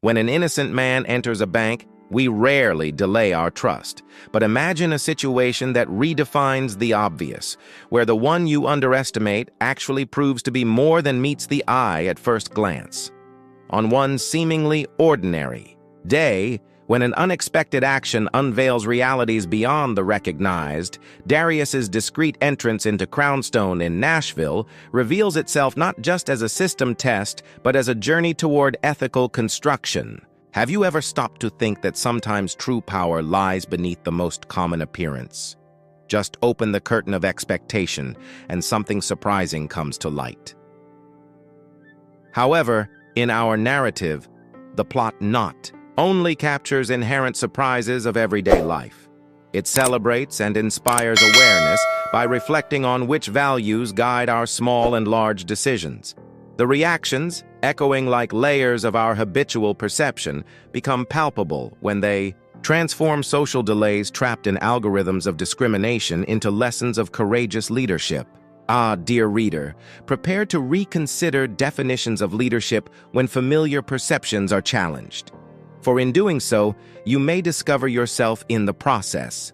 When an innocent man enters a bank, we rarely delay our trust. But imagine a situation that redefines the obvious, where the one you underestimate actually proves to be more than meets the eye at first glance. On one seemingly ordinary day, when an unexpected action unveils realities beyond the recognized, Darius's discreet entrance into Crownstone in Nashville reveals itself not just as a system test, but as a journey toward ethical construction. Have you ever stopped to think that sometimes true power lies beneath the most common appearance? Just open the curtain of expectation, and something surprising comes to light. However, in our narrative, the plot not only captures inherent surprises of everyday life. It celebrates and inspires awareness by reflecting on which values guide our small and large decisions. The reactions, echoing like layers of our habitual perception, become palpable when they transform social delays trapped in algorithms of discrimination into lessons of courageous leadership. Ah, dear reader, prepare to reconsider definitions of leadership when familiar perceptions are challenged. For in doing so, you may discover yourself in the process.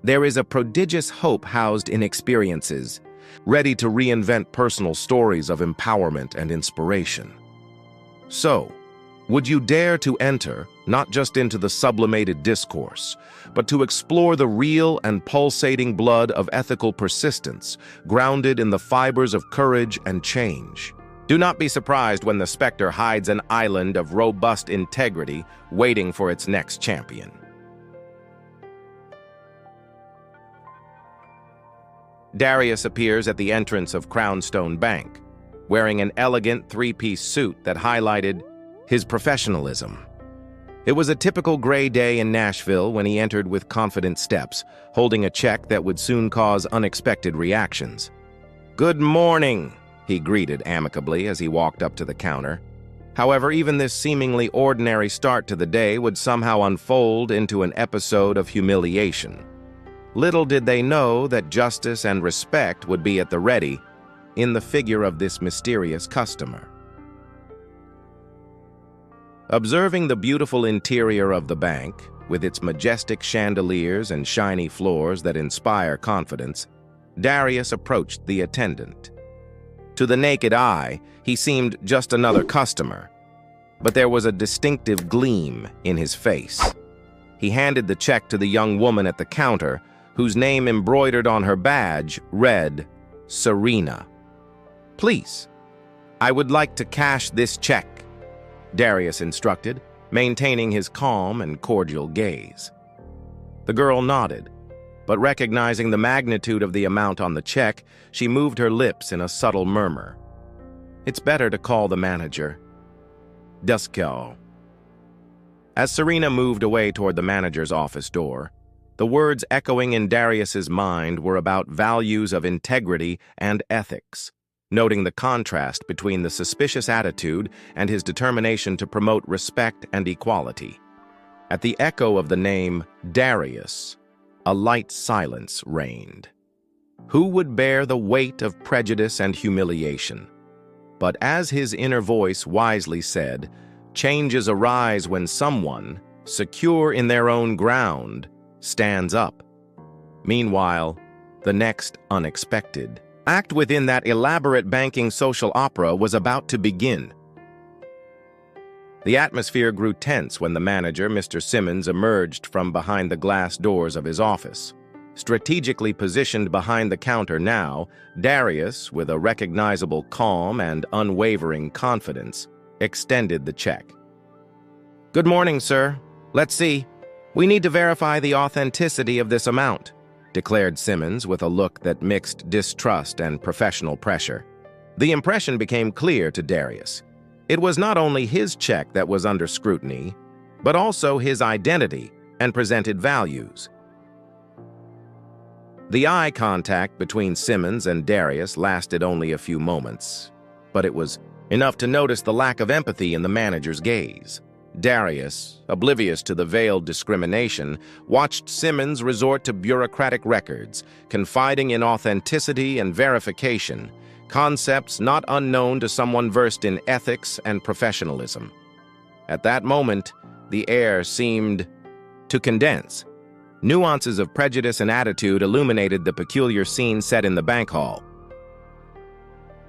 There is a prodigious hope housed in experiences, ready to reinvent personal stories of empowerment and inspiration. So, would you dare to enter, not just into the sublimated discourse, but to explore the real and pulsating blood of ethical persistence, grounded in the fibers of courage and change? Do not be surprised when the specter hides an island of robust integrity waiting for its next champion. Darius appears at the entrance of Crownstone Bank, wearing an elegant three-piece suit that highlighted his professionalism. It was a typical gray day in Nashville when he entered with confident steps, holding a check that would soon cause unexpected reactions. "Good morning," he greeted amicably as he walked up to the counter. However, even this seemingly ordinary start to the day would somehow unfold into an episode of humiliation. Little did they know that justice and respect would be at the ready in the figure of this mysterious customer. Observing the beautiful interior of the bank, with its majestic chandeliers and shiny floors that inspire confidence, Darius approached the attendant. To the naked eye, he seemed just another customer, but there was a distinctive gleam in his face. He handed the check to the young woman at the counter, whose name embroidered on her badge read, Serena. "Please, I would like to cash this check," Darius instructed, maintaining his calm and cordial gaze. The girl nodded, but recognizing the magnitude of the amount on the check, she moved her lips in a subtle murmur. "It's better to call the manager." Dusko. As Serena moved away toward the manager's office door, the words echoing in Darius's mind were about values of integrity and ethics, noting the contrast between the suspicious attitude and his determination to promote respect and equality. At the echo of the name Darius, a light silence reigned. Who would bear the weight of prejudice and humiliation? But as his inner voice wisely said, changes arise when someone, secure in their own ground, stands up. Meanwhile, the next unexpected act within that elaborate banking social opera was about to begin. The atmosphere grew tense when the manager, Mr. Simmons, emerged from behind the glass doors of his office. Strategically positioned behind the counter now, Darius, with a recognizable calm and unwavering confidence, extended the check. "Good morning, sir. Let's see. We need to verify the authenticity of this amount," declared Simmons with a look that mixed distrust and professional pressure. The impression became clear to Darius. It was not only his check that was under scrutiny, but also his identity and presented values. The eye contact between Simmons and Darius lasted only a few moments, but it was enough to notice the lack of empathy in the manager's gaze. Darius, oblivious to the veiled discrimination, watched Simmons resort to bureaucratic records, confiding in authenticity and verification, concepts not unknown to someone versed in ethics and professionalism. At that moment, the air seemed to condense. Nuances of prejudice and attitude illuminated the peculiar scene set in the bank hall.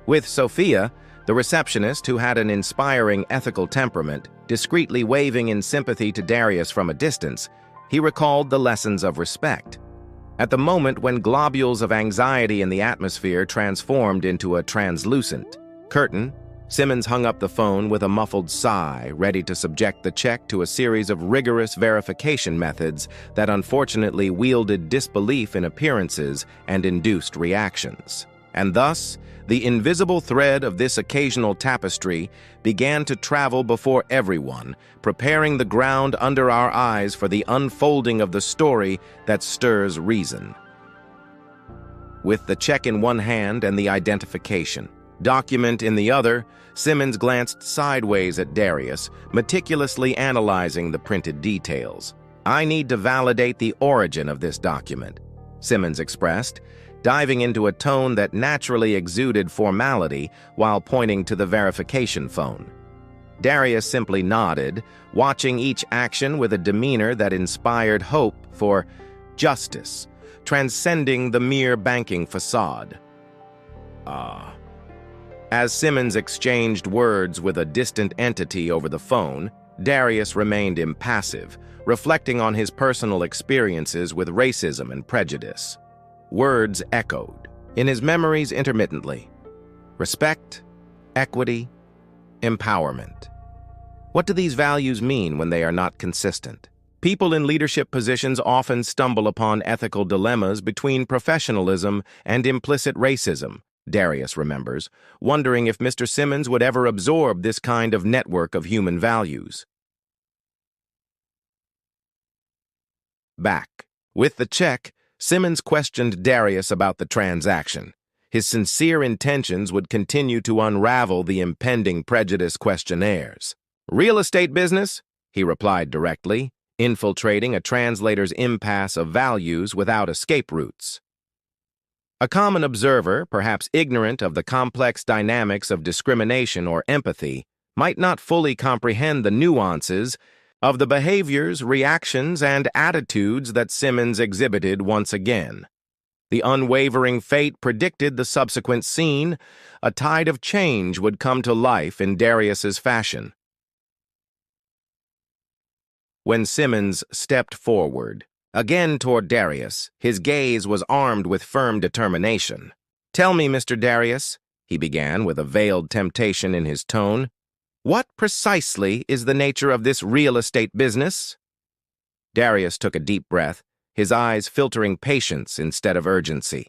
With Sophia, the receptionist, who had an inspiring ethical temperament, discreetly waving in sympathy to Darius from a distance, he recalled the lessons of respect. At the moment when globules of anxiety in the atmosphere transformed into a translucent curtain, Simmons hung up the phone with a muffled sigh, ready to subject the check to a series of rigorous verification methods that unfortunately wielded disbelief in appearances and induced reactions. And thus, the invisible thread of this occasional tapestry began to travel before everyone, preparing the ground under our eyes for the unfolding of the story that stirs reason. With the check in one hand and the identification document in the other, Simmons glanced sideways at Darius, meticulously analyzing the printed details. "I need to validate the origin of this document," Simmons expressed, diving into a tone that naturally exuded formality while pointing to the verification phone. Darius simply nodded, watching each action with a demeanor that inspired hope for justice, transcending the mere banking facade. As Simmons exchanged words with a distant entity over the phone, Darius remained impassive, reflecting on his personal experiences with racism and prejudice. Words echoed in his memories intermittently. Respect, equity, empowerment. What do these values mean when they are not consistent? People in leadership positions often stumble upon ethical dilemmas between professionalism and implicit racism, Darius remembers, wondering if Mr. Simmons would ever absorb this kind of network of human values. Back. With the check, Simmons questioned Darius about the transaction. His sincere intentions would continue to unravel the impending prejudice questionnaires. "Real estate business?" he replied directly, infiltrating a translator's impasse of values without escape routes. A common observer, perhaps ignorant of the complex dynamics of discrimination or empathy, might not fully comprehend the nuances of the behaviors, reactions, and attitudes that Simmons exhibited once again. The unwavering fate predicted the subsequent scene. A tide of change would come to life in Darius's fashion. When Simmons stepped forward, again toward Darius, his gaze was armed with firm determination. "Tell me, Mr. Darius," he began with a veiled temptation in his tone, "what precisely is the nature of this real estate business?" Darius took a deep breath, his eyes filtering patience instead of urgency.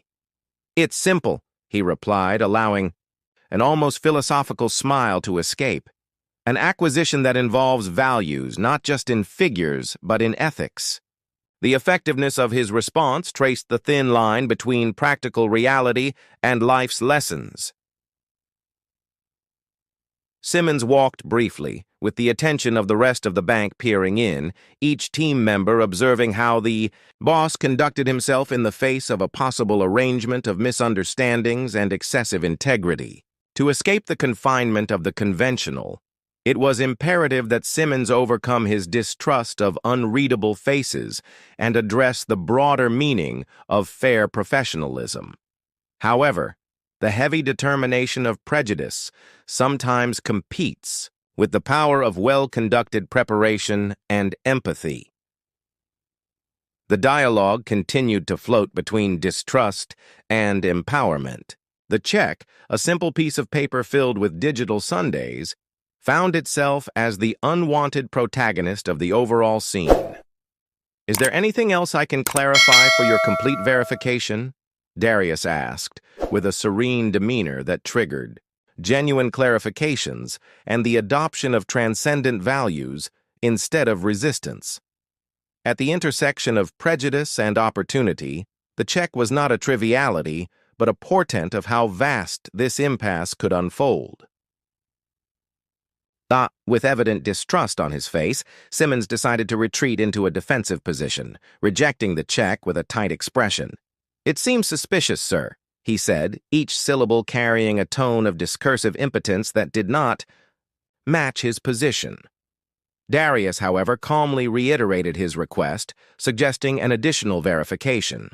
"It's simple," he replied, allowing an almost philosophical smile to escape. "An acquisition that involves values, not just in figures, but in ethics." The effectiveness of his response traced the thin line between practical reality and life's lessons. Simmons walked briefly, with the attention of the rest of the bank peering in, each team member observing how the boss conducted himself in the face of a possible arrangement of misunderstandings and excessive integrity. To escape the confinement of the conventional, it was imperative that Simmons overcome his distrust of unreadable faces and address the broader meaning of fair professionalism. However, the heavy determination of prejudice sometimes competes with the power of well-conducted preparation and empathy. The dialogue continued to float between distrust and empowerment. The check, a simple piece of paper filled with digital sundaes, found itself as the unwanted protagonist of the overall scene. "Is there anything else I can clarify for your complete verification?" Darius asked, with a serene demeanor that triggered genuine clarifications and the adoption of transcendent values instead of resistance. At the intersection of prejudice and opportunity, the check was not a triviality, but a portent of how vast this impasse could unfold. With evident distrust on his face, Simmons decided to retreat into a defensive position, rejecting the check with a tight expression. "It seems suspicious, sir," he said, each syllable carrying a tone of discursive impotence that did not match his position. Darius, however, calmly reiterated his request, suggesting an additional verification.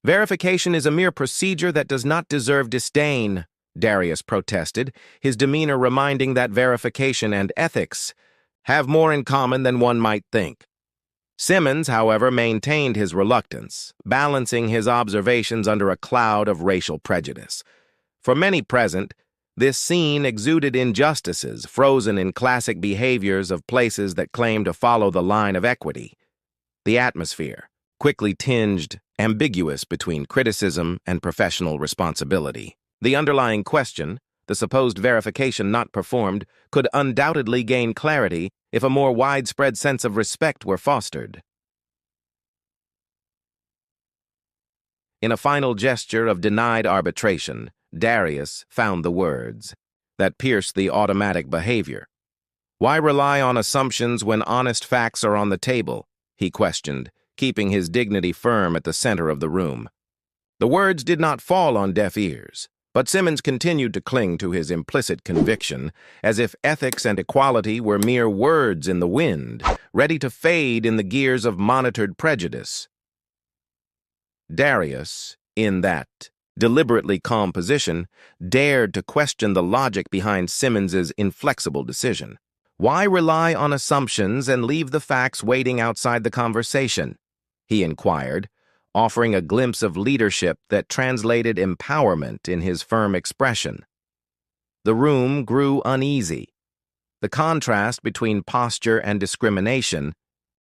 "Verification is a mere procedure that does not deserve disdain," Darius protested, his demeanor reminding that verification and ethics have more in common than one might think. Simmons, however, maintained his reluctance, balancing his observations under a cloud of racial prejudice. For many present, this scene exuded injustices frozen in classic behaviors of places that claim to follow the line of equity. The atmosphere, quickly tinged, ambiguous between criticism and professional responsibility. The underlying question, the supposed verification not performed, could undoubtedly gain clarity if a more widespread sense of respect were fostered. In a final gesture of denied arbitration, Darius found the words that pierced the automatic behavior. "Why rely on assumptions when honest facts are on the table?" he questioned, keeping his dignity firm at the center of the room. The words did not fall on deaf ears, but Simmons continued to cling to his implicit conviction, as if ethics and equality were mere words in the wind, ready to fade in the gears of monitored prejudice. Darius, in that deliberately calm position, dared to question the logic behind Simmons's inflexible decision. "Why rely on assumptions and leave the facts waiting outside the conversation?" he inquired, offering a glimpse of leadership that translated empowerment in his firm expression. The room grew uneasy. The contrast between posture and discrimination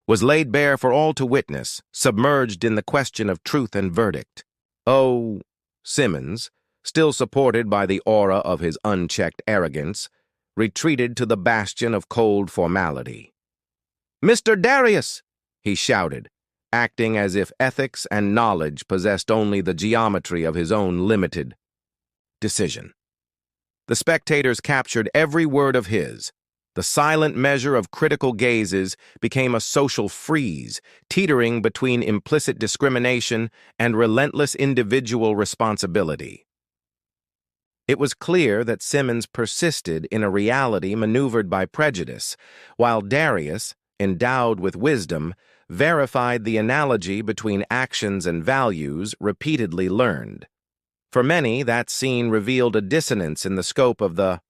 was laid bare for all to witness, submerged in the question of truth and verdict. "Oh," Simmons, still supported by the aura of his unchecked arrogance, retreated to the bastion of cold formality. "Mr. Darius!" he shouted, acting as if ethics and knowledge possessed only the geometry of his own limited decision. The spectators captured every word of his. The silent measure of critical gazes became a social freeze, teetering between implicit discrimination and relentless individual responsibility. It was clear that Simmons persisted in a reality maneuvered by prejudice, while Darius, endowed with wisdom, verified the analogy between actions and values repeatedly learned. For many, that scene revealed a dissonance in the scope of the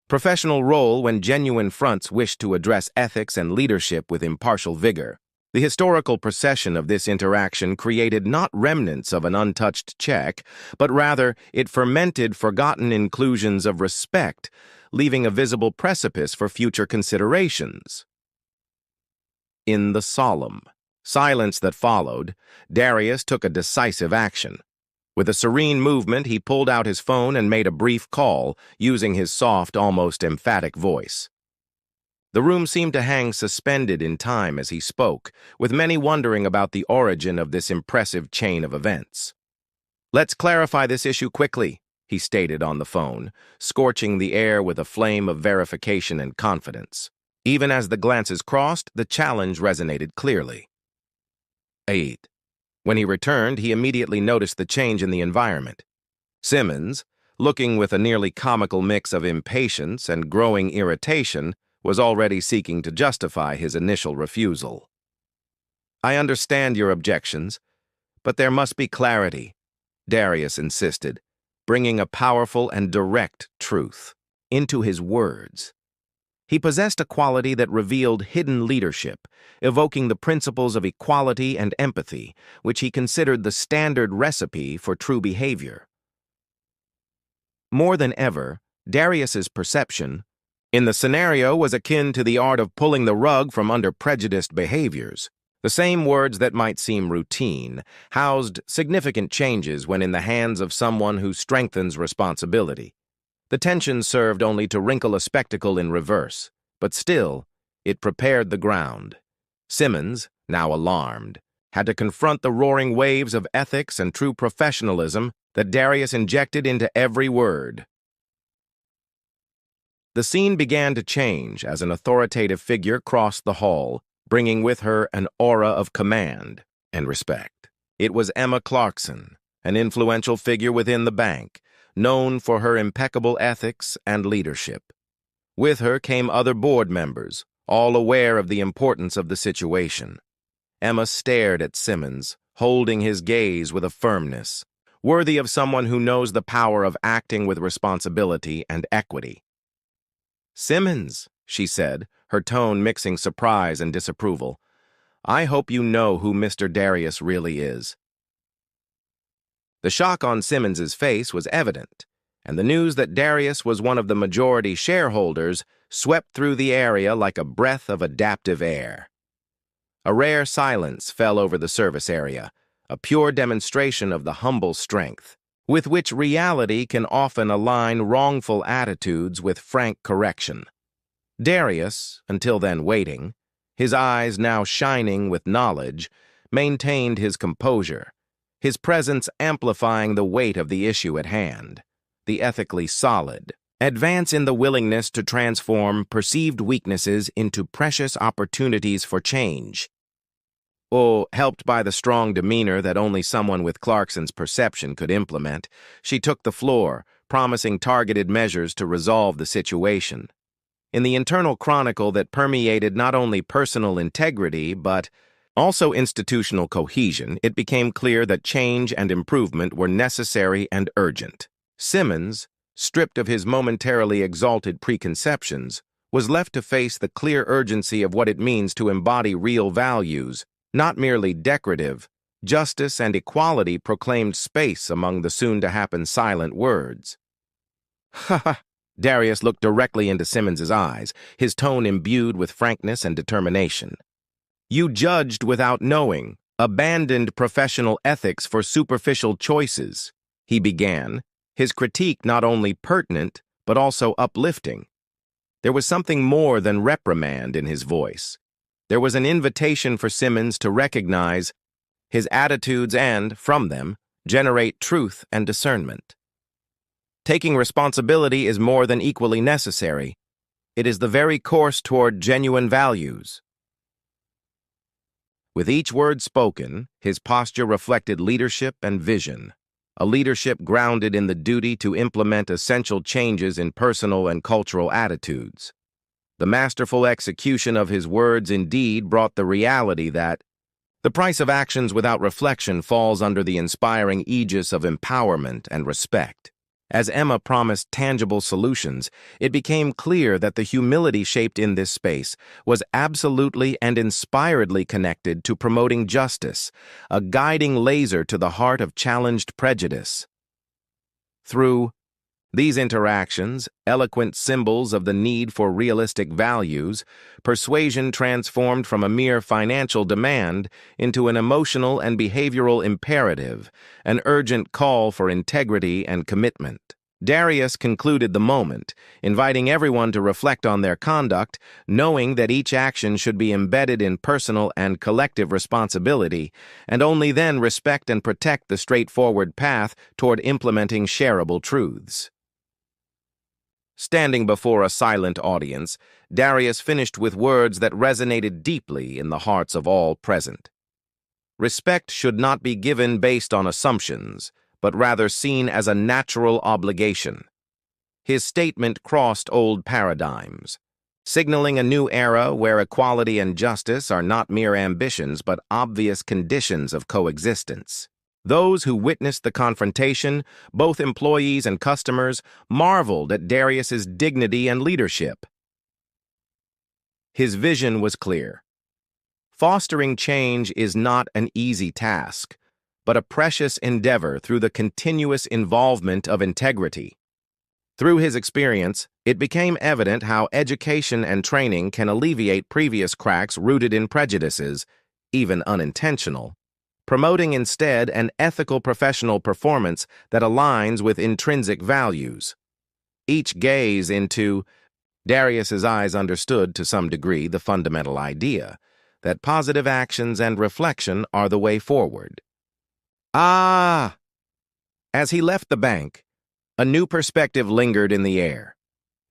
professional role when genuine fronts wished to address ethics and leadership with impartial vigor. The historical procession of this interaction created not remnants of an untouched check, but rather it fermented forgotten inclusions of respect, leaving a visible precipice for future considerations. In the solemn silence that followed, Darius took a decisive action. With a serene movement, he pulled out his phone and made a brief call, using his soft, almost emphatic voice. The room seemed to hang suspended in time as he spoke, with many wondering about the origin of this impressive chain of events. "Let's clarify this issue quickly," he stated on the phone, scorching the air with a flame of verification and confidence. Even as the glances crossed, the challenge resonated clearly. 8. When he returned, he immediately noticed the change in the environment. Simmons, looking with a nearly comical mix of impatience and growing irritation, was already seeking to justify his initial refusal. "I understand your objections, but there must be clarity," Darius insisted, bringing a powerful and direct truth into his words. He possessed a quality that revealed hidden leadership, evoking the principles of equality and empathy, which he considered the standard recipe for true behavior. More than ever, Darius's perception in the scenario was akin to the art of pulling the rug from under prejudiced behaviors. The same words that might seem routine housed significant changes when in the hands of someone who strengthens responsibility. The tension served only to wrinkle a spectacle in reverse, but still, it prepared the ground. Simmons, now alarmed, had to confront the roaring waves of ethics and true professionalism that Darius injected into every word. The scene began to change as an authoritative figure crossed the hall, bringing with her an aura of command and respect. It was Emma Clarkson, an influential figure within the bank, known for her impeccable ethics and leadership. With her came other board members, all aware of the importance of the situation. Emma stared at Simmons, holding his gaze with a firmness, worthy of someone who knows the power of acting with responsibility and equity. "Simmons," she said, her tone mixing surprise and disapproval, "I hope you know who Mr. Darius really is." The shock on Simmons's face was evident, and the news that Darius was one of the majority shareholders swept through the area like a breath of adaptive air. A rare silence fell over the service area, a pure demonstration of the humble strength with which reality can often align wrongful attitudes with frank correction. Darius, until then waiting, his eyes now shining with knowledge, maintained his composure, his presence amplifying the weight of the issue at hand, the ethically solid advance in the willingness to transform perceived weaknesses into precious opportunities for change. Oh, helped by the strong demeanor that only someone with Clarkson's perception could implement, she took the floor, promising targeted measures to resolve the situation. In the internal chronicle that permeated not only personal integrity but also institutional cohesion, it became clear that change and improvement were necessary and urgent. Simmons, stripped of his momentarily exalted preconceptions, was left to face the clear urgency of what it means to embody real values, not merely decorative. Justice and equality proclaimed space among the soon-to-happen silent words. "Ha ha!" Darius looked directly into Simmons's eyes, his tone imbued with frankness and determination. "You judged without knowing, abandoned professional ethics for superficial choices," he began, his critique not only pertinent, but also uplifting. There was something more than reprimand in his voice. There was an invitation for Simmons to recognize his attitudes and, from them, generate truth and discernment. Taking responsibility is more than equally necessary. It is the very course toward genuine values. With each word spoken, his posture reflected leadership and vision, a leadership grounded in the duty to implement essential changes in personal and cultural attitudes. The masterful execution of his words indeed brought the reality that the price of actions without reflection falls under the inspiring aegis of empowerment and respect. As Emma promised tangible solutions, it became clear that the humility shaped in this space was absolutely and inspiredly connected to promoting justice, a guiding laser to the heart of challenged prejudice. Through these interactions, eloquent symbols of the need for realistic values, persuasion transformed from a mere financial demand into an emotional and behavioral imperative, an urgent call for integrity and commitment. Darius concluded the moment, inviting everyone to reflect on their conduct, knowing that each action should be embedded in personal and collective responsibility, and only then respect and protect the straightforward path toward implementing shareable truths. Standing before a silent audience, Darius finished with words that resonated deeply in the hearts of all present. Respect should not be given based on assumptions, but rather seen as a natural obligation. His statement crossed old paradigms, signaling a new era where equality and justice are not mere ambitions but obvious conditions of coexistence. Those who witnessed the confrontation, both employees and customers, marveled at Darius's dignity and leadership. His vision was clear. Fostering change is not an easy task, but a precious endeavor through the continuous involvement of integrity. Through his experience, it became evident how education and training can alleviate previous cracks rooted in prejudices, even unintentional, promoting instead an ethical professional performance that aligns with intrinsic values. Each gaze into Darius's eyes understood to some degree the fundamental idea that positive actions and reflection are the way forward. Ah! As he left the bank, a new perspective lingered in the air.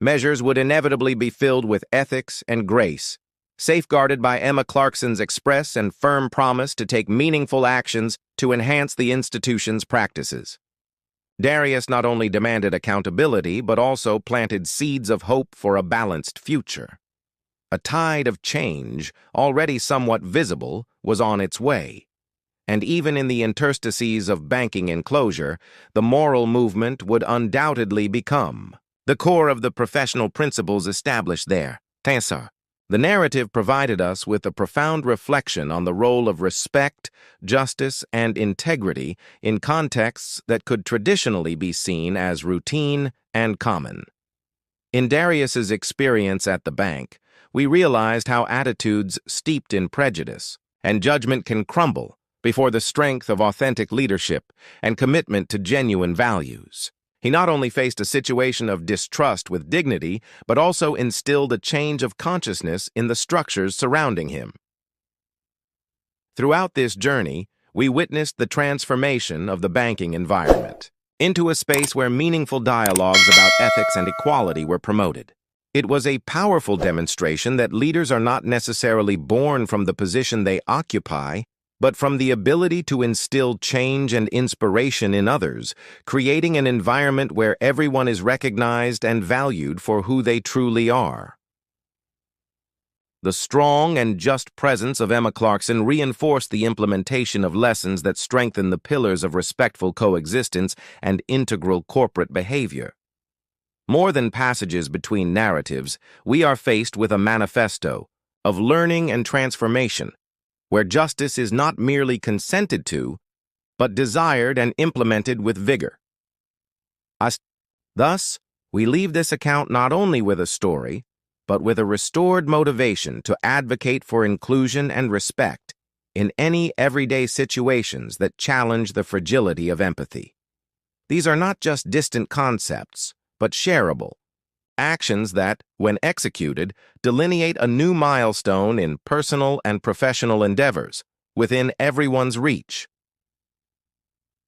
Measures would inevitably be filled with ethics and grace, safeguarded by Emma Clarkson's express and firm promise to take meaningful actions to enhance the institution's practices. Darius not only demanded accountability, but also planted seeds of hope for a balanced future. A tide of change, already somewhat visible, was on its way. And even in the interstices of banking enclosure, the moral movement would undoubtedly become the core of the professional principles established there. Tensor. The narrative provided us with a profound reflection on the role of respect, justice, and integrity in contexts that could traditionally be seen as routine and common. In Darius's experience at the bank, we realized how attitudes steeped in prejudice and judgment can crumble before the strength of authentic leadership and commitment to genuine values. He not only faced a situation of distrust with dignity, but also instilled a change of consciousness in the structures surrounding him. Throughout this journey, we witnessed the transformation of the banking environment into a space where meaningful dialogues about ethics and equality were promoted. It was a powerful demonstration that leaders are not necessarily born from the position they occupy, but from the ability to instill change and inspiration in others, creating an environment where everyone is recognized and valued for who they truly are. The strong and just presence of Emma Clarkson reinforced the implementation of lessons that strengthen the pillars of respectful coexistence and integral corporate behavior. More than passages between narratives, we are faced with a manifesto of learning and transformation, where justice is not merely consented to, but desired and implemented with vigor. Thus, we leave this account not only with a story, but with a restored motivation to advocate for inclusion and respect in any everyday situations that challenge the fragility of empathy. These are not just distant concepts, but shareable actions that, when executed, delineate a new milestone in personal and professional endeavors within everyone's reach.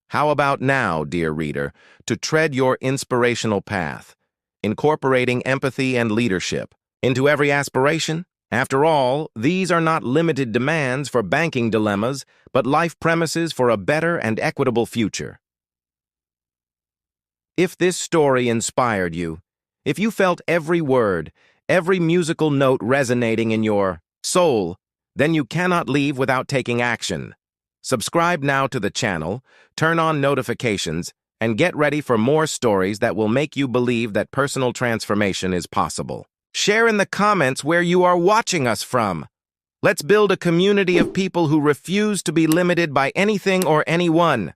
How about now, dear reader, to tread your inspirational path, incorporating empathy and leadership into every aspiration? After all, these are not limited demands for banking dilemmas, but life premises for a better and equitable future. If this story inspired you, if you felt every word, every musical note resonating in your soul, then you cannot leave without taking action. Subscribe now to the channel, turn on notifications, and get ready for more stories that will make you believe that personal transformation is possible. Share in the comments where you are watching us from. Let's build a community of people who refuse to be limited by anything or anyone.